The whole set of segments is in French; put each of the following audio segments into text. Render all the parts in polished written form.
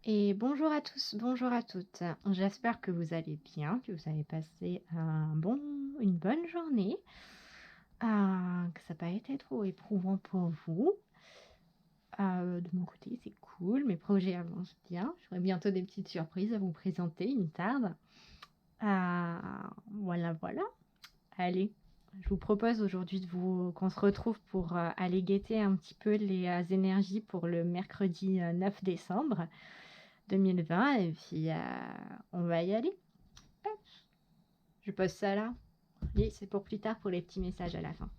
Et bonjour à tous, bonjour à toutes. J'espère que vous allez bien, que vous avez passé une bonne journée, que ça n'a pas été trop éprouvant pour vous. De mon côté, c'est cool, mes projets avancent bien. J'aurai bientôt des petites surprises à vous présenter, il me tarde. Euh, voilà. Allez, je vous propose aujourd'hui qu'on se retrouve pour aller guetter un petit peu les énergies pour le mercredi 9 décembre 2020 et puis on va y aller. Hop, je pose ça là. Et c'est pour plus tard pour les petits messages à la fin.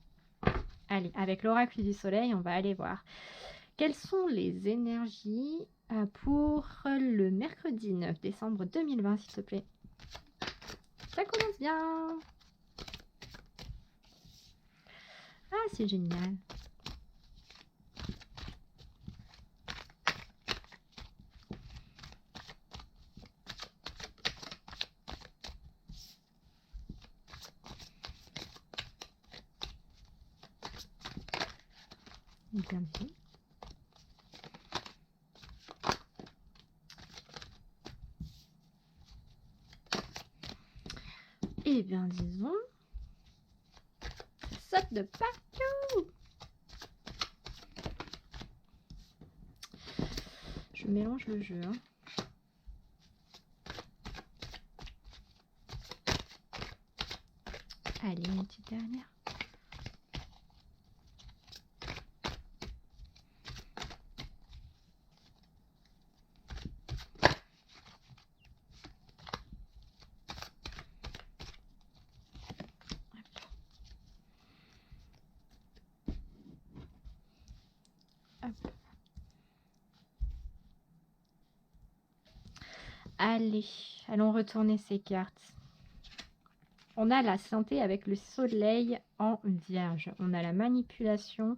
Allez, avec l'oracle du soleil, on va aller voir quelles sont les énergies pour le mercredi 9 décembre 2020, s'il te plaît. Ça commence bien. Ah, c'est génial. Bien vu. Eh bien, disons, ça saute de partout. Je mélange le jeu. Allez, une petite dernière. Hop. Allez, allons retourner ces cartes. On a la santé avec le soleil en vierge. On a la manipulation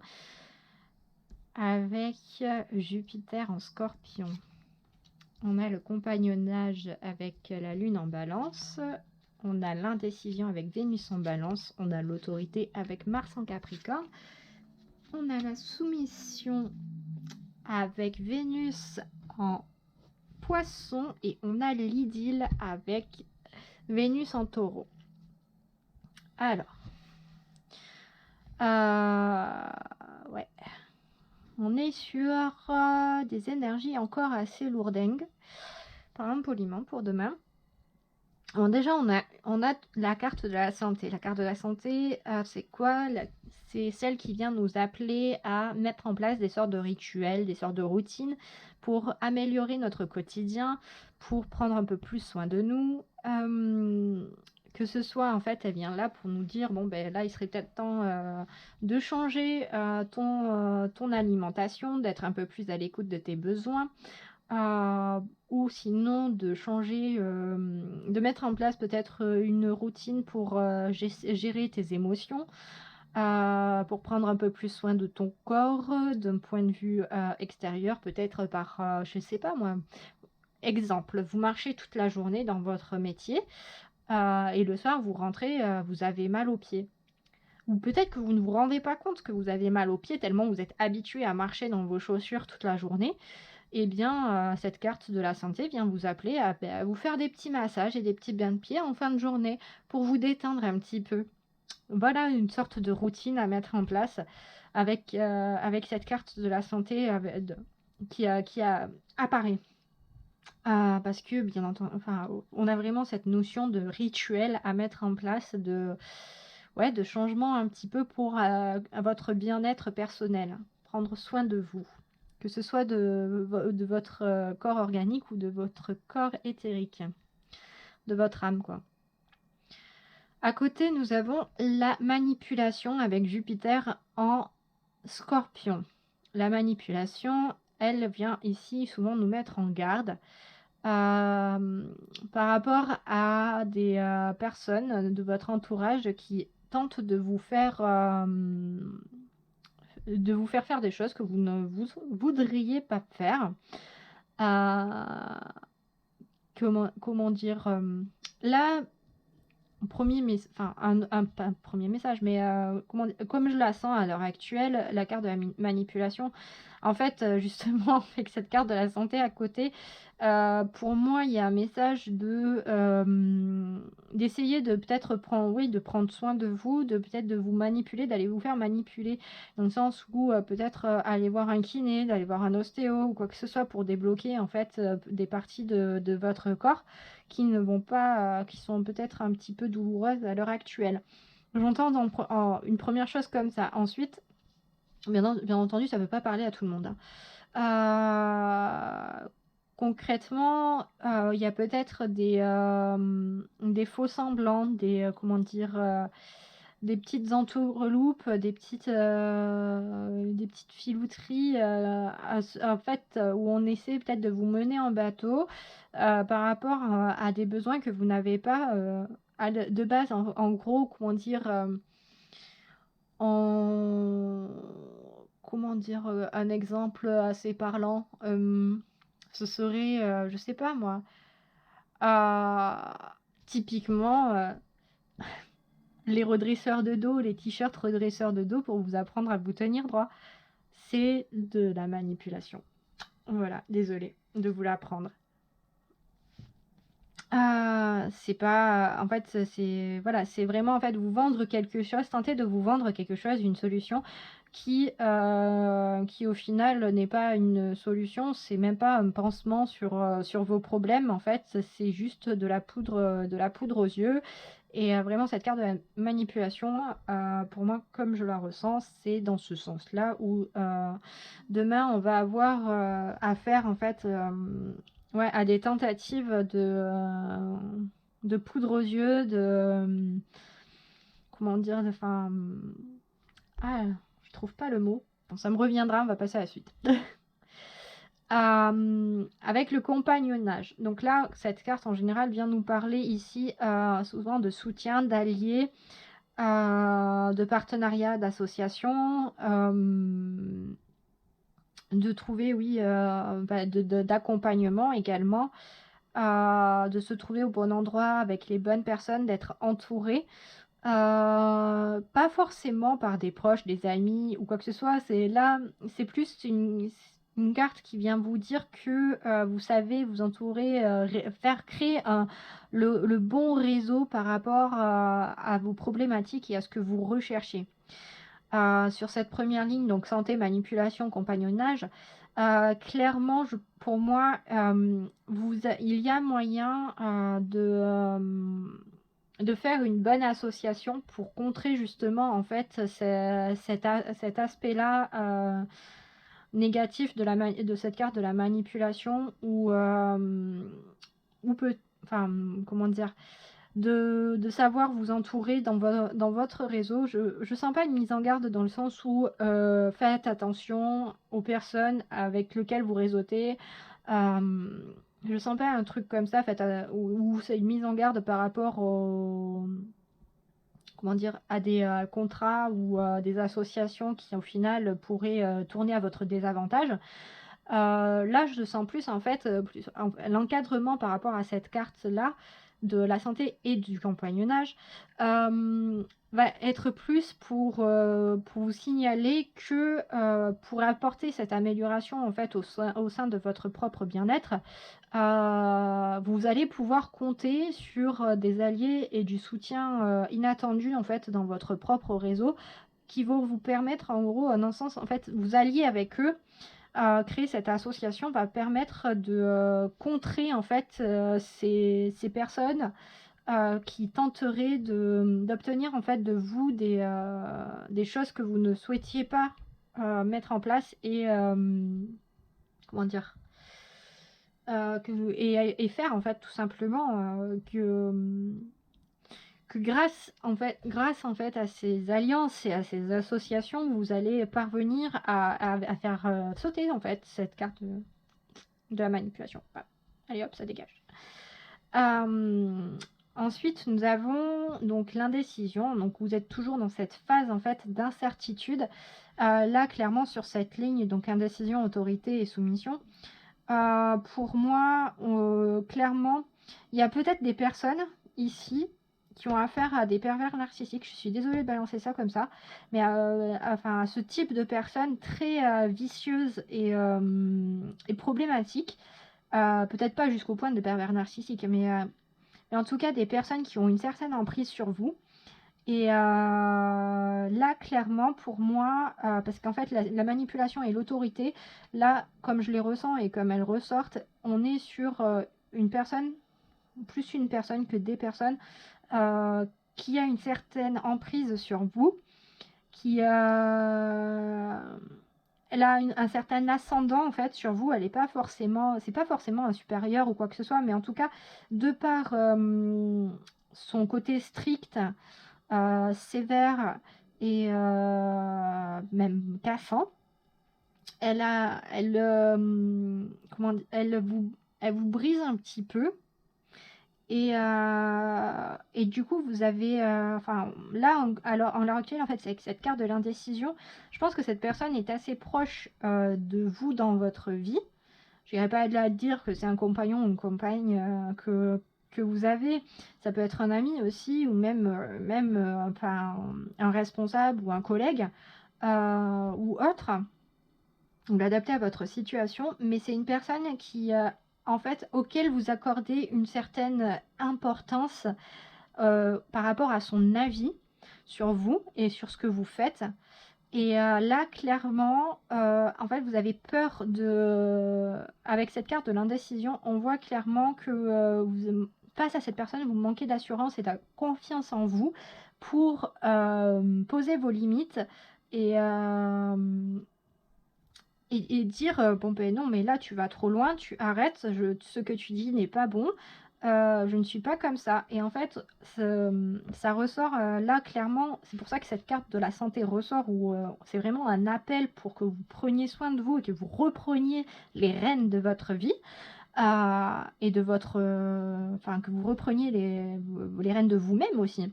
avec Jupiter en scorpion. On a le compagnonnage avec la lune en balance. On a l'indécision avec Vénus en balance. On a l'autorité avec Mars en capricorne. On a la soumission avec Vénus en poisson. Et on a l'idylle avec Vénus en taureau. Alors, ouais, on est sur des énergies encore assez lourdingues, par impoliment pour demain. Bon, déjà, on a la carte de la santé. La carte de la santé, c'est quoi? C'est celle qui vient nous appeler à mettre en place des sortes de rituels, des sortes de routines pour améliorer notre quotidien, pour prendre un peu plus soin de nous. Que ce soit, en fait, elle vient là pour nous dire, bon, ben là, il serait peut-être temps de changer ton alimentation, d'être un peu plus à l'écoute de tes besoins. Ou sinon de changer, de mettre en place peut-être une routine pour gérer tes émotions, pour prendre un peu plus soin de ton corps, d'un point de vue extérieur, peut-être par, je sais pas moi, exemple, vous marchez toute la journée dans votre métier et le soir vous rentrez, vous avez mal aux pieds. Ou peut-être que vous ne vous rendez pas compte que vous avez mal aux pieds tellement vous êtes habitué à marcher dans vos chaussures toute la journée. Eh bien, cette carte de la santé vient vous appeler à vous faire des petits massages et des petits bains de pieds en fin de journée pour vous détendre un petit peu. Voilà une sorte de routine à mettre en place avec cette carte de la santé qui apparaît. Parce que, bien entendu, enfin, on a vraiment cette notion de rituel à mettre en place, de changement un petit peu pour votre bien-être personnel. Prendre soin de vous, que ce soit de votre corps organique ou de votre corps éthérique, de votre âme, quoi. À côté, nous avons la manipulation avec Jupiter en scorpion. La manipulation, elle vient ici souvent nous mettre en garde par rapport à des personnes de votre entourage qui tentent de vous faire faire des choses que vous ne voudriez pas faire. Comment dire, là, pas un premier message, mais comme je la sens à l'heure actuelle, la carte de la manipulation En fait, justement, avec cette carte de la santé à côté, pour moi, il y a un message d'essayer de peut-être de prendre soin de vous, de peut-être de vous manipuler, d'aller vous faire manipuler. Dans le sens où, peut-être, aller voir un kiné, d'aller voir un ostéo ou quoi que ce soit pour débloquer, en fait, des parties de votre corps qui ne vont pas, qui sont peut-être un petit peu douloureuses à l'heure actuelle. J'entends une première chose comme ça. Ensuite, bien entendu, ça ne veut pas parler à tout le monde, hein. Concrètement, il y a peut-être des faux semblants, comment dire, des petites entourloupes, des petites filouteries, en fait, où on essaie peut-être de vous mener en bateau, par rapport, à des besoins que vous n'avez pas, de base. En gros, comment dire, en comment dire, un exemple assez parlant, ce serait, je sais pas moi, typiquement, les redresseurs de dos, les t-shirts redresseurs de dos pour vous apprendre à vous tenir droit. C'est de la manipulation. Voilà, désolée de vous l'apprendre. C'est pas en fait, c'est voilà, c'est vraiment, en fait, vous vendre quelque chose, tenter de vous vendre quelque chose, une solution qui au final n'est pas une solution, c'est même pas un pansement sur vos problèmes, en fait, c'est juste de la poudre aux yeux. Et vraiment cette carte de la manipulation, pour moi, comme je la ressens, c'est dans ce sens-là où, demain on va avoir, affaire, en fait, ouais, à des tentatives de poudre aux yeux, comment dire, enfin, je trouve pas le mot. Bon, ça me reviendra, on va passer à la suite. Avec le compagnonnage. Donc là, cette carte en général vient nous parler ici souvent de soutien, d'alliés, de partenariat, d'association, de trouver, oui, d'accompagnement également, de se trouver au bon endroit avec les bonnes personnes, d'être entouré. Pas forcément par des proches, des amis ou quoi que ce soit. C'est plus une carte qui vient vous dire que vous savez vous entourer, faire créer le bon réseau par rapport à vos problématiques et à ce que vous recherchez. Sur cette première ligne, donc santé, manipulation, compagnonnage, clairement, pour moi, il y a moyen de faire une bonne association pour contrer justement, en fait, cet aspect-là négatif de cette carte de la manipulation enfin, comment dire, de savoir vous entourer dans votre réseau. Je sens pas une mise en garde dans le sens où faites attention aux personnes avec lesquelles vous réseautez. Je sens pas un truc comme ça, où c'est une mise en garde par rapport comment dire, à des contrats ou des associations qui au final pourraient tourner à votre désavantage. Là, je sens plus, en fait, l'encadrement par rapport à cette carte-là de la santé et du compagnonnage va être plus pour vous signaler que pour apporter cette amélioration, en fait, au sein de votre propre bien-être, vous allez pouvoir compter sur des alliés et du soutien inattendu, en fait, dans votre propre réseau, qui vont vous permettre, en gros, en un sens, en fait, vous allier avec eux. Créer cette association va permettre de contrer, en fait, ces personnes qui tenteraient d'obtenir, en fait, de vous des choses que vous ne souhaitiez pas mettre en place et comment dire, et faire, en fait, tout simplement, que grâce en fait à ces alliances et à ces associations, vous allez parvenir à faire sauter, en fait, cette carte de la manipulation. Voilà. Allez hop, ça dégage. Ensuite, nous avons donc l'indécision. Donc vous êtes toujours dans cette phase, en fait, d'incertitude. Là, clairement, sur cette ligne, donc indécision, autorité et soumission. Pour moi, clairement, il y a peut-être des personnes ici qui ont affaire à des pervers narcissiques. Je suis désolée de balancer ça comme ça, mais enfin, à ce type de personnes très vicieuses et problématiques. Peut-être pas jusqu'au point de pervers narcissiques, mais en tout cas des personnes qui ont une certaine emprise sur vous. Et là, clairement, pour moi, parce qu'en fait, la manipulation et l'autorité, là, comme je les ressens et comme elles ressortent, on est sur une personne, plus une personne que des personnes, qui a une certaine emprise sur vous, qui elle a un certain ascendant en fait sur vous. Elle n'est pas forcément, c'est pas forcément un supérieur ou quoi que ce soit, mais en tout cas, de par son côté strict, sévère et même cassant, elle vous brise un petit peu. Et du coup, vous avez, enfin, là, en l'heure actuelle, en fait, c'est avec cette carte de l'indécision, je pense que cette personne est assez proche de vous dans votre vie. Je n'irai pas là dire que c'est un compagnon ou une compagne que vous avez. Ça peut être un ami aussi, ou même enfin, un responsable ou un collègue ou autre. Vous l'adaptez à votre situation, mais c'est une personne qui, en fait, auquel vous accordez une certaine importance par rapport à son avis sur vous et sur ce que vous faites. Et là, clairement, en fait, vous avez peur de... Avec cette carte de l'indécision, on voit clairement que face à cette personne, vous manquez d'assurance et de confiance en vous pour poser vos limites et, et dire bon ben non mais là tu vas trop loin, tu arrêtes, ce que tu dis n'est pas bon, je ne suis pas comme ça. Et en fait ça ressort là clairement, c'est pour ça que cette carte de la santé ressort où c'est vraiment un appel pour que vous preniez soin de vous et que vous repreniez les rênes de votre vie. Et de votre enfin que vous repreniez les rênes de vous-même aussi.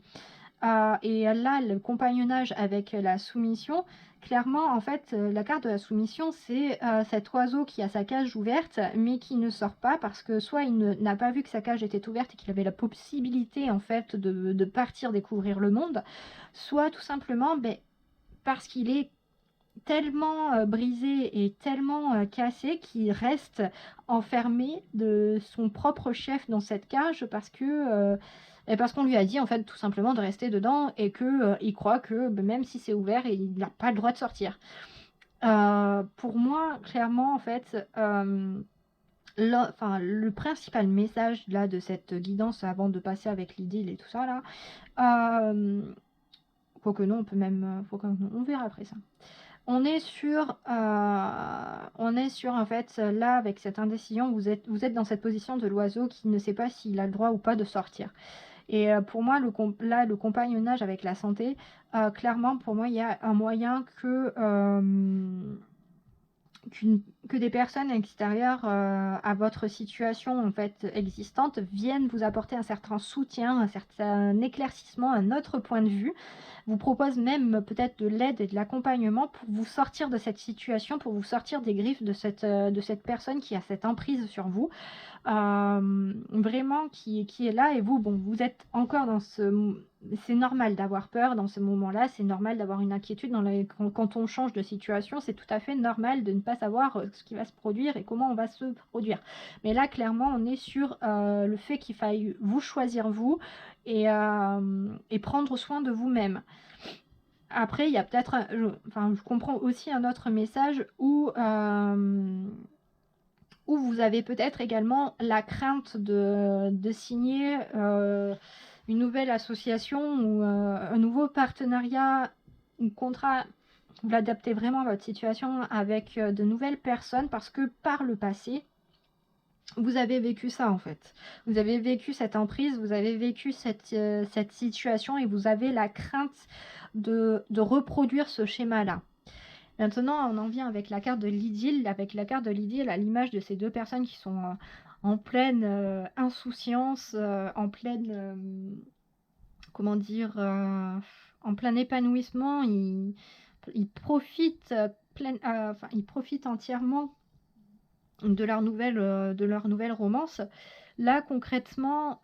Et là, le compagnonnage avec la soumission, clairement, en fait, la carte de la soumission, c'est cet oiseau qui a sa cage ouverte, mais qui ne sort pas parce que soit il n'a pas vu que sa cage était ouverte et qu'il avait la possibilité, en fait, de partir découvrir le monde, soit tout simplement parce qu'il est tellement brisé et tellement cassé qu'il reste enfermé de son propre chef dans cette cage parce qu'on lui a dit en fait tout simplement de rester dedans et que il croit que même si c'est ouvert, il n'a pas le droit de sortir. Pour moi, clairement, en fait, le principal message là de cette guidance avant de passer avec l'idylle et tout ça là, quoique non, on peut même, on verra après ça. On est sur en fait là avec cette indécision, vous êtes dans cette position de l'oiseau qui ne sait pas s'il a le droit ou pas de sortir. Et pour moi, le compagnonnage avec la santé, clairement, pour moi, il y a un moyen que des personnes extérieures à votre situation en fait existante viennent vous apporter un certain soutien, un certain éclaircissement, un autre point de vue, vous proposent même peut-être de l'aide et de l'accompagnement pour vous sortir de cette situation, pour vous sortir des griffes de cette personne qui a cette emprise sur vous. Vraiment qui est là et vous, bon, vous êtes encore dans c'est normal d'avoir peur dans ce moment-là, c'est normal d'avoir une inquiétude quand on change de situation, c'est tout à fait normal de ne pas savoir ce qui va se produire et comment on va se produire. Mais là, clairement, on est sur le fait qu'il faille vous choisir vous et prendre soin de vous-même. Après, il y a peut-être, je comprends aussi un autre message où vous avez peut-être également la crainte de signer une nouvelle association ou un nouveau partenariat, un contrat, vous l'adaptez vraiment à votre situation avec de nouvelles personnes parce que par le passé, vous avez vécu ça en fait. Vous avez vécu cette emprise, vous avez vécu cette situation et vous avez la crainte de reproduire ce schéma-là. Maintenant, on en vient avec la carte de l'idylle. Avec la carte de l'idylle, à l'image de ces deux personnes qui sont en pleine insouciance, en pleine, comment dire, en plein épanouissement. Ils profitent, ils profitent entièrement de leur nouvelle romance. Là, concrètement,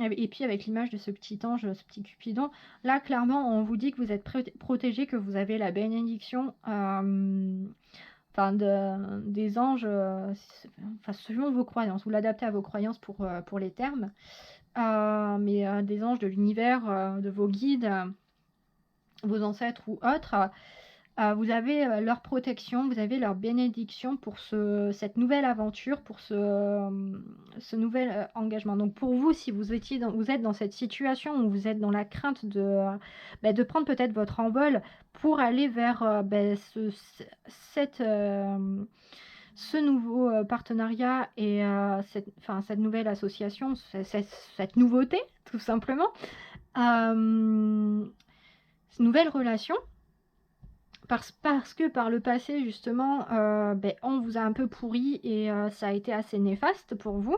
Et puis avec l'image de ce petit ange, ce petit Cupidon, là clairement on vous dit que vous êtes protégé, que vous avez la bénédiction des anges, selon vos croyances. Vous l'adaptez à vos croyances pour les termes, mais des anges de l'univers, de vos guides, vos ancêtres ou autres. Vous avez leur protection, vous avez leur bénédiction pour cette nouvelle aventure, pour ce nouvel engagement. Donc pour vous, si vous êtes dans cette situation où vous êtes dans la crainte de prendre peut-être votre envol pour aller vers ce nouveau partenariat et cette nouvelle association, cette nouveauté, tout simplement, cette nouvelle relation, parce que par le passé, justement, on vous a un peu pourri et ça a été assez néfaste pour vous.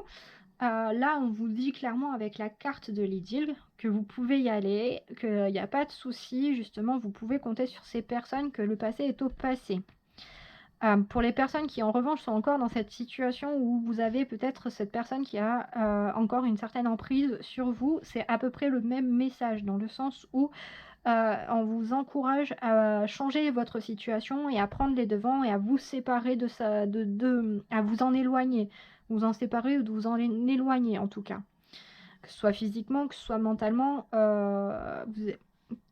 Là, on vous dit clairement avec la carte de l'idylle que vous pouvez y aller, qu'il n'y a pas de souci, justement, vous pouvez compter sur ces personnes, que le passé est au passé. Pour les personnes qui, en revanche, sont encore dans cette situation où vous avez peut-être cette personne qui a encore une certaine emprise sur vous, c'est à peu près le même message, dans le sens où on vous encourage à changer votre situation et à prendre les devants et à vous séparer à vous en éloigner. Vous en séparer ou de vous en éloigner, en tout cas. Que ce soit physiquement, que ce soit mentalement.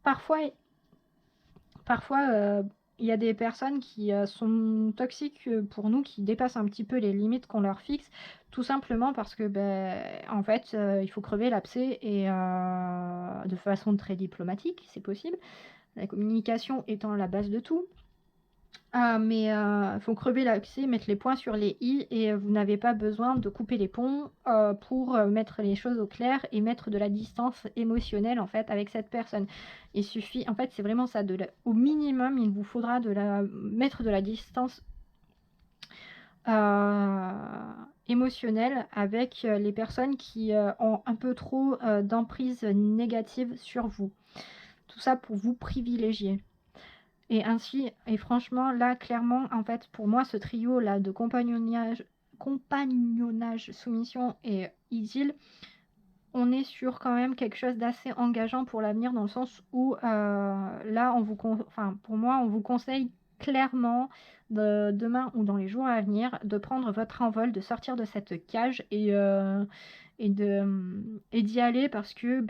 Parfois, il y a des personnes qui sont toxiques pour nous, qui dépassent un petit peu les limites qu'on leur fixe, tout simplement parce que, en fait, il faut crever l'abcès et de façon très diplomatique, c'est possible. La communication étant la base de tout. Mais il faut crever l'abcès, mettre les points sur les i, et vous n'avez pas besoin de couper les ponts pour mettre les choses au clair et mettre de la distance émotionnelle en fait avec cette personne. Il suffit, en fait, c'est vraiment ça, au minimum, il vous faudra mettre de la distance émotionnelle avec les personnes qui ont un peu trop d'emprise négative sur vous. Tout ça pour vous privilégier. Et ainsi, et franchement, là, clairement, en fait, pour moi, ce trio-là de compagnonnage, soumission et idylle, on est sur quand même quelque chose d'assez engageant pour l'avenir, dans le sens où, là, pour moi, on vous conseille clairement, demain ou dans les jours à venir, de prendre votre envol, de sortir de cette cage et d'y aller, parce que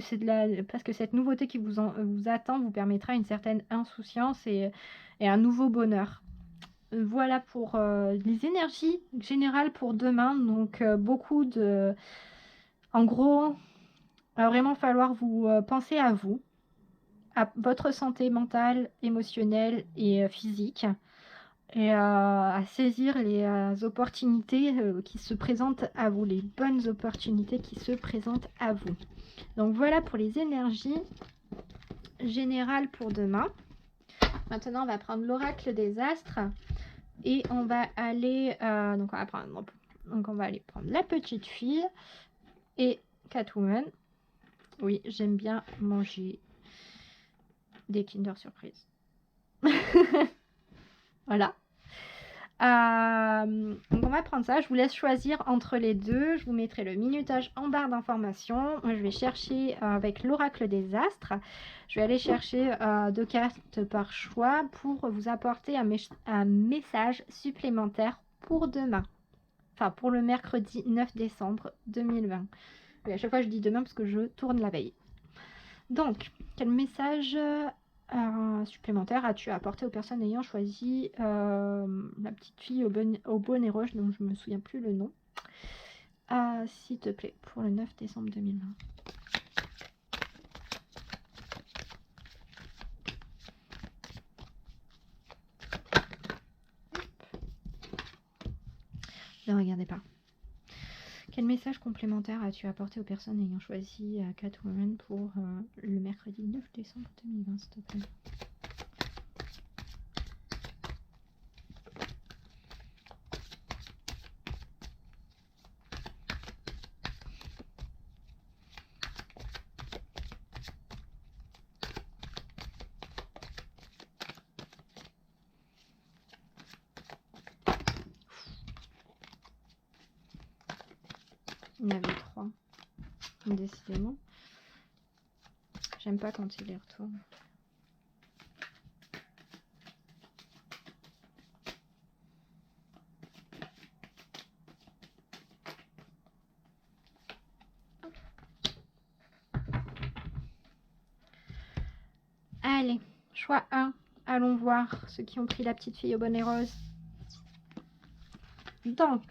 cette nouveauté qui vous attend vous permettra une certaine insouciance et un nouveau bonheur. Voilà pour les énergies générales pour demain. Donc en gros, il va vraiment falloir vous penser à vous, à votre santé mentale, émotionnelle et physique, et à saisir les opportunités qui se présentent à vous, les bonnes opportunités qui se présentent à vous. Donc voilà pour les énergies générales pour demain. Maintenant, on va prendre l'oracle des astres et on va aller donc on va aller prendre la petite fille et Catwoman. Oui, j'aime bien manger des Kinder Surprise. Voilà. Donc on va prendre ça, je vous laisse choisir entre les deux, je vous mettrai le minutage en barre d'informations. Moi je vais chercher avec l'oracle des astres, je vais aller chercher 2 cartes par choix pour vous apporter un message supplémentaire pour demain, enfin pour le mercredi 9 décembre 2020. Et à chaque fois je dis demain parce que je tourne la veille. Donc quel message supplémentaire as-tu apporté aux personnes ayant choisi la petite fille au bonnet rouge, dont je me souviens plus le nom, s'il te plaît, pour le 9 décembre 2020. Ne regardez pas. Quel message complémentaire as-tu apporté aux personnes ayant choisi Catwoman pour le mercredi 9 décembre 2020, s'il te plaît? Il y en avait 3. Décidément. J'aime pas quand il les retourne. Allez, choix 1. Allons voir ceux qui ont pris la petite fille au bonnet rose. Donc,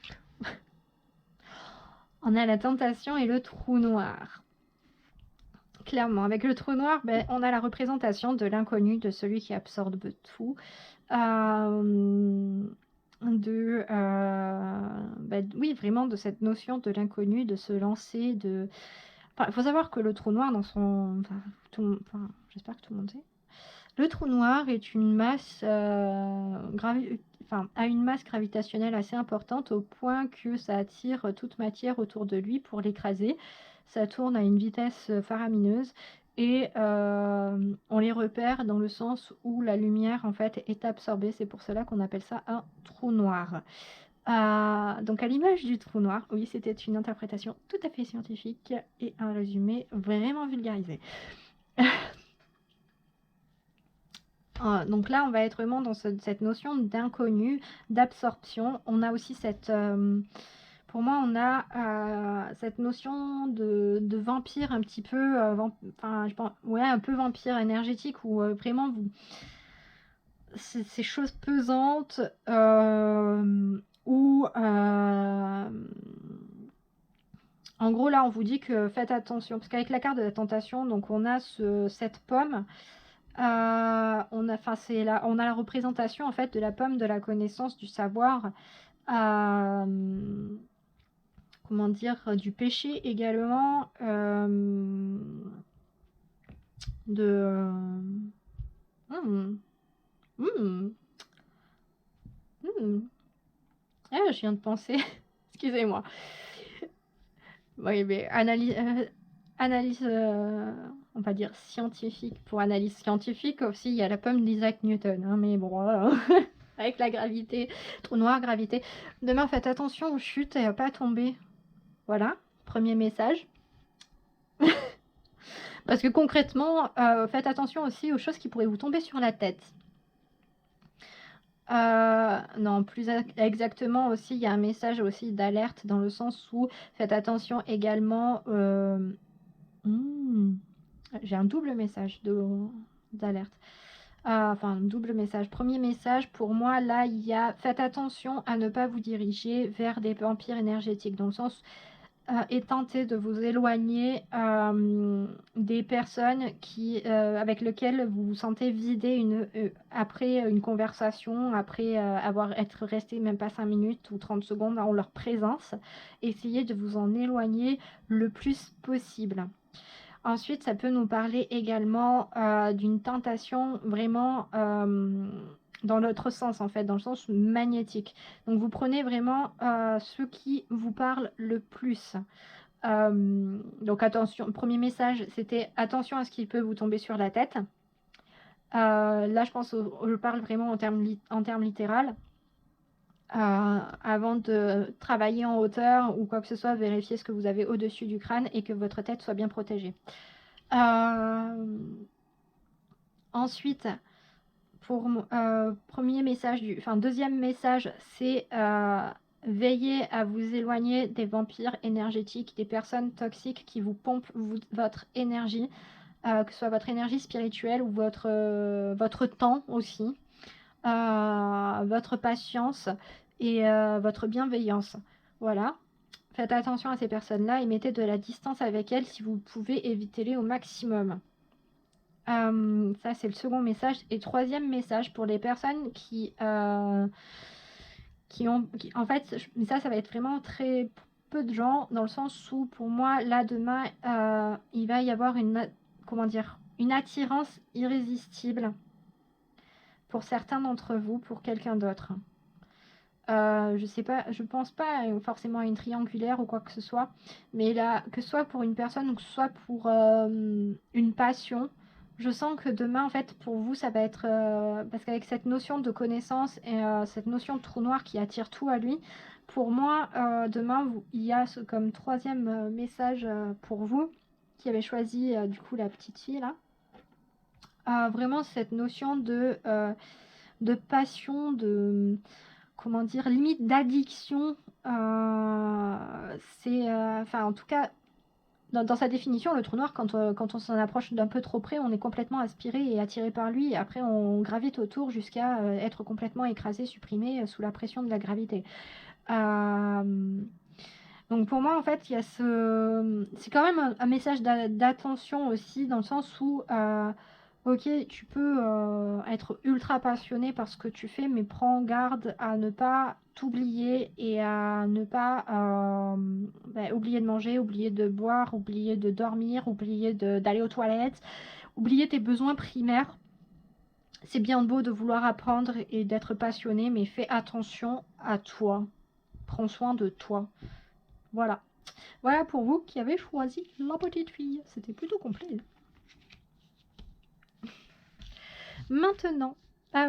on a la tentation et le trou noir. Clairement, avec le trou noir, ben, on a la représentation de l'inconnu, de celui qui absorbe tout. Oui, vraiment de cette notion de l'inconnu, de se lancer, de... Enfin, il faut savoir que le trou noir, dans son... j'espère que tout le monde sait. Le trou noir est une masse a une masse gravitationnelle assez importante au point que ça attire toute matière autour de lui pour l'écraser. Ça tourne à une vitesse faramineuse et on les repère dans le sens où la lumière en fait est absorbée. C'est pour cela qu'on appelle ça un trou noir. Donc à l'image du trou noir, oui, c'était une interprétation tout à fait scientifique et un résumé vraiment vulgarisé. Donc là, on va être vraiment dans cette notion d'inconnu, d'absorption. On a aussi cette... pour moi, on a cette notion de vampire un petit peu... je pense, ouais, un peu vampire énergétique où vraiment, ces choses pesantes où... en gros, là, on vous dit que faites attention. Parce qu'avec la carte de la tentation, donc on a cette pomme... on a la représentation en fait de la pomme de la connaissance, du savoir, comment dire, du péché également, Ah, je viens de penser, excusez-moi. Oui, mais analyse, on va dire scientifique. Pour analyse scientifique aussi, il y a la pomme d'Isaac Newton. Hein, mais bon, voilà. Avec la gravité, trou noir, gravité. Demain, faites attention aux chutes et à pas tomber. Voilà, premier message. Parce que concrètement, faites attention aussi aux choses qui pourraient vous tomber sur la tête. Non, plus exactement aussi, il y a un message aussi d'alerte dans le sens où faites attention également... j'ai un double message d'alerte. Un double message. Premier message, pour moi, là, il y a... Faites attention à ne pas vous diriger vers des vampires énergétiques, dans le sens... et tentez de vous éloigner des personnes avec lesquelles vous vous sentez vidé après une conversation, après être resté même pas 5 minutes ou 30 secondes en leur présence. Essayez de vous en éloigner le plus possible. Ensuite, ça peut nous parler également d'une tentation vraiment dans l'autre sens, en fait, dans le sens magnétique. Donc, vous prenez vraiment ce qui vous parle le plus. Donc, attention, premier message, c'était attention à ce qui peut vous tomber sur la tête. Là, je parle vraiment en termes littéral. Avant de travailler en hauteur ou quoi que ce soit, vérifiez ce que vous avez au-dessus du crâne et que votre tête soit bien protégée. Ensuite, pour premier message, deuxième message, c'est veillez à vous éloigner des vampires énergétiques, des personnes toxiques qui vous pompent votre énergie, que ce soit votre énergie spirituelle ou votre temps aussi. Votre patience et votre bienveillance. Voilà. Faites attention à ces personnes-là et mettez de la distance avec elles si vous pouvez, évitez-les au maximum. Ça, c'est le second message. Et troisième message pour les personnes qui en fait, ça va être vraiment très peu de gens, dans le sens où, pour moi, là, demain, il va y avoir une attirance irrésistible pour certains d'entre vous, pour quelqu'un d'autre. Je sais pas, je pense pas forcément à une triangulaire ou quoi que ce soit, mais là, que ce soit pour une personne ou que ce soit pour une passion, Je sens que demain, en fait, pour vous, ça va être... parce qu'avec cette notion de connaissance et cette notion de trou noir qui attire tout à lui, pour moi, demain, il y a comme troisième message pour vous, qui avez choisi, du coup, la petite fille, là. Vraiment, cette notion de passion, de... Comment dire, limite d'addiction. C'est... Enfin, en tout cas... Dans sa définition, le trou noir, quand on s'en approche d'un peu trop près, on est complètement aspiré et attiré par lui. Et après, on gravite autour jusqu'à être complètement écrasé, supprimé sous la pression de la gravité. Donc pour moi, en fait, il y a c'est quand même un message d'attention aussi, dans le sens où, ok, tu peux être ultra passionné par ce que tu fais, mais prends garde à ne pas t'oublier et à ne pas oublier de manger, oublier de boire, oublier de dormir, oublier d'aller aux toilettes, oublier tes besoins primaires. C'est bien beau de vouloir apprendre et d'être passionné, mais fais attention à toi. Prends soin de toi. Voilà. Voilà pour vous qui avez choisi la petite fille. C'était plutôt complet. Maintenant, à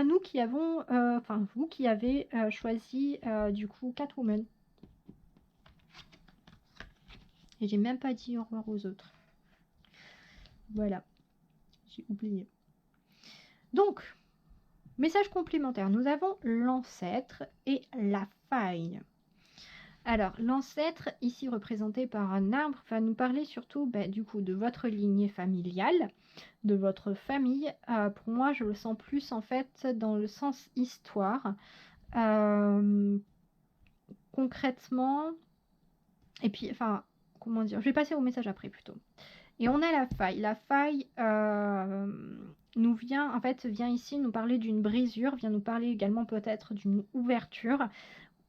nous qui avons, enfin vous qui avez choisi du coup Catwoman. Et j'ai même pas dit au revoir aux autres. Voilà, j'ai oublié. Donc, message complémentaire. Nous avons l'ancêtre et la faille. Alors, l'ancêtre, ici représenté par un arbre, va nous parler surtout du coup de votre lignée familiale, de votre famille. Pour moi, je le sens plus en fait dans le sens histoire. Concrètement, et puis, enfin, comment dire, je vais passer au message après plutôt. Et on a la faille. La faille vient ici nous parler d'une brisure, vient nous parler également peut-être d'une ouverture.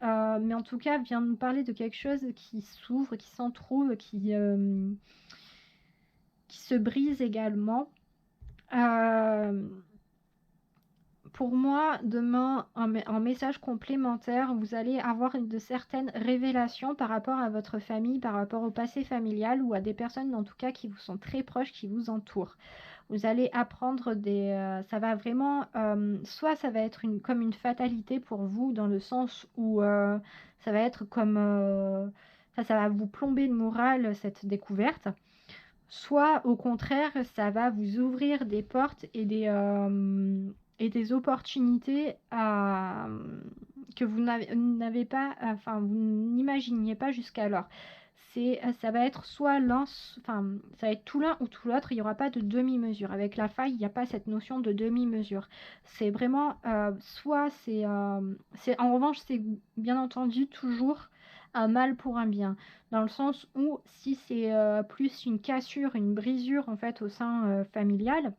Mais en tout cas, vient nous parler de quelque chose qui s'ouvre, qui s'entrouvre, qui se brise également. Pour moi, demain, en message complémentaire, vous allez avoir de certaines révélations par rapport à votre famille, par rapport au passé familial ou à des personnes en tout cas qui vous sont très proches, qui vous entourent. Vous allez apprendre ça va vraiment... soit ça va être comme une fatalité pour vous dans le sens où ça va être comme... ça va vous plomber le moral, cette découverte. Soit au contraire, ça va vous ouvrir des portes et des opportunités que vous n'avez pas, enfin vous n'imaginiez pas jusqu'alors. Ça va être soit ça va être tout l'un ou tout l'autre. Il n'y aura pas de demi-mesure. Avec la faille, il n'y a pas cette notion de demi-mesure. C'est vraiment soit en revanche, c'est bien entendu toujours un mal pour un bien, dans le sens où si c'est plus une cassure, une brisure en fait au sein familial,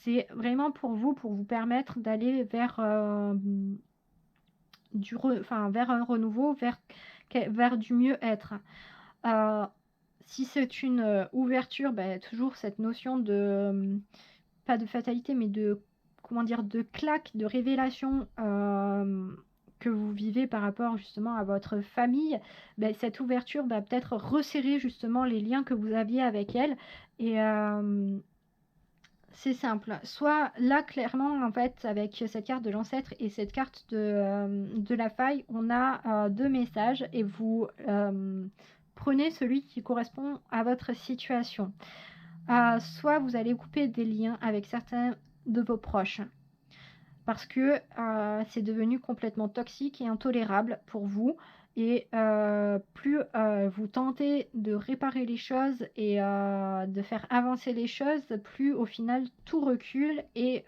c'est vraiment pour vous permettre d'aller vers vers un renouveau, vers du mieux-être. Si c'est une ouverture, toujours cette notion de pas de fatalité, mais de comment dire, de claque, de révélation que vous vivez par rapport justement à votre famille, cette ouverture va peut-être resserrer justement les liens que vous aviez avec elle. Et c'est simple. Soit là, clairement, en fait, avec cette carte de l'ancêtre et cette carte de la faille, on a deux messages et vous prenez celui qui correspond à votre situation. Soit vous allez couper des liens avec certains de vos proches parce que c'est devenu complètement toxique et intolérable pour vous. Et plus vous tentez de réparer les choses et de faire avancer les choses, plus au final tout recule et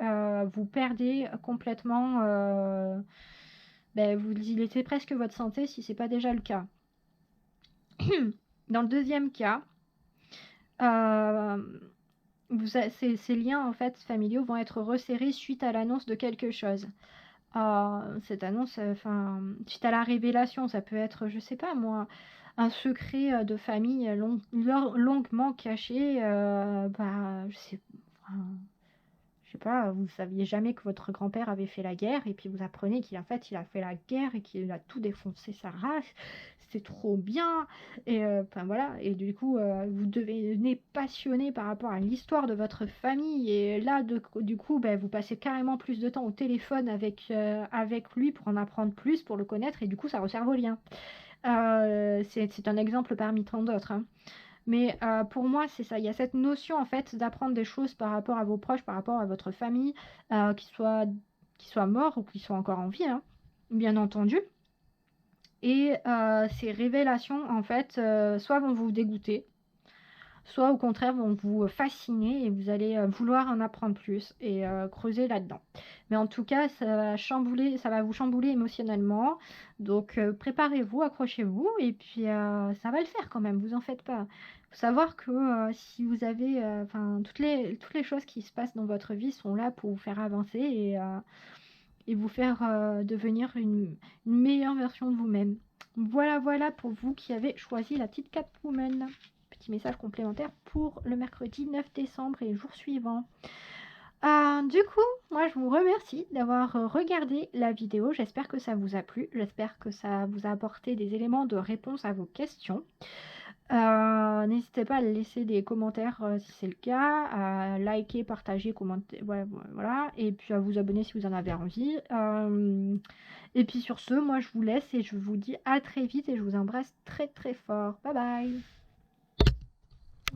vous perdez complètement. Vous illetez presque votre santé si ce n'est pas déjà le cas. Dans le deuxième cas, ces liens en fait familiaux vont être resserrés suite à l'annonce de quelque chose. Cette annonce, suite à la révélation, ça peut être, je sais pas moi, un secret de famille longuement caché. Je sais pas, vous saviez jamais que votre grand-père avait fait la guerre et puis vous apprenez qu'il il a fait la guerre et qu'il a tout défoncé sa race. C'est trop bien et enfin voilà et du coup, vous devenez passionné par rapport à l'histoire de votre famille et là du coup, beh, vous passez carrément plus de temps au téléphone avec lui pour en apprendre plus, pour le connaître et du coup ça resserre vos liens. C'est un exemple parmi tant d'autres, hein. Mais pour moi, c'est ça. Il y a cette notion, en fait, d'apprendre des choses par rapport à vos proches, par rapport à votre famille, qu'ils soient morts ou qu'ils soient encore en vie, hein, bien entendu. Et ces révélations, en fait, soit vont vous dégoûter, soit au contraire vont vous fasciner et vous allez vouloir en apprendre plus et creuser là-dedans. Mais en tout cas, ça va vous chambouler émotionnellement. Donc préparez-vous, accrochez-vous et puis ça va le faire quand même, vous en faites pas. Faut savoir que si vous avez, enfin toutes les choses qui se passent dans votre vie sont là pour vous faire avancer et vous faire devenir une meilleure version de vous-même. Voilà, voilà pour vous qui avez choisi la petite Catwoman. Petit message complémentaire pour le mercredi 9 décembre et le jour suivant. Du coup, moi je vous remercie d'avoir regardé la vidéo. J'espère que ça vous a plu. J'espère que ça vous a apporté des éléments de réponse à vos questions. N'hésitez pas à laisser des commentaires si c'est le cas, à liker, partager, commenter, ouais, voilà, et puis à vous abonner si vous en avez envie. Et puis sur ce, moi je vous laisse et je vous dis à très vite et je vous embrasse très très fort. Bye bye.